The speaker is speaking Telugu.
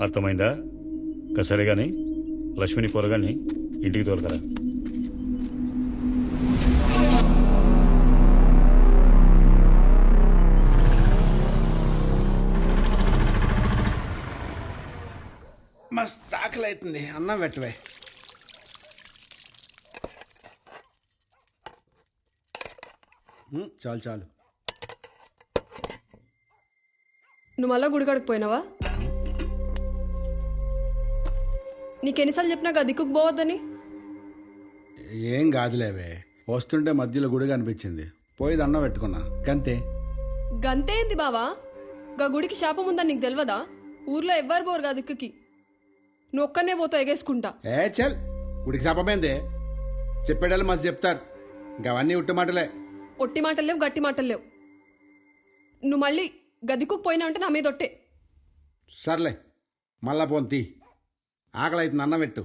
అర్థమైందా? సరే కానీ లక్ష్మిని పొరగాన్ని ఇంటికి తోలుకరా. మస్తు ఆకలి అవుతుంది, అన్నం పెట్టవే. చాలు చాలు. నువ్వు మళ్ళా గుడికాడికి పోయినావా? నీకెన్నిసార్లు చెప్పినా కదా దిక్కుకు పోవద్దని. ఏం కాదులేవే, వస్తుంటే మధ్యలో గుడి కనిపించింది, పోయి దండం పెట్టుకున్నా గంతే. గంతే ఏంది బావా? గా గుడికి శాపం ఉందని నీకు తెలియదా? ఊర్లో ఎవ్వరు పోరు గా దిక్కుకి, నువ్వు ఒక్కనే పోతావు ఎగేసుకుంటా. ఏ చల్, గుడికి శాపమేందే? చెప్పేటోళ్ళు మస్తు చెప్తారు, ఇంకా అవన్నీ ఉట్టి మాటలే. ఒట్టి మాటలు లేవు, గట్టి మాటలు లేవు. నువ్వు మళ్ళీ గదిక్కుకు పోయినా అంటే నా మీద ఒట్టే. సర్లే, మళ్ళా పోన్ తీ, ఆకలి అవుతుంది, అన్నం పెట్టు.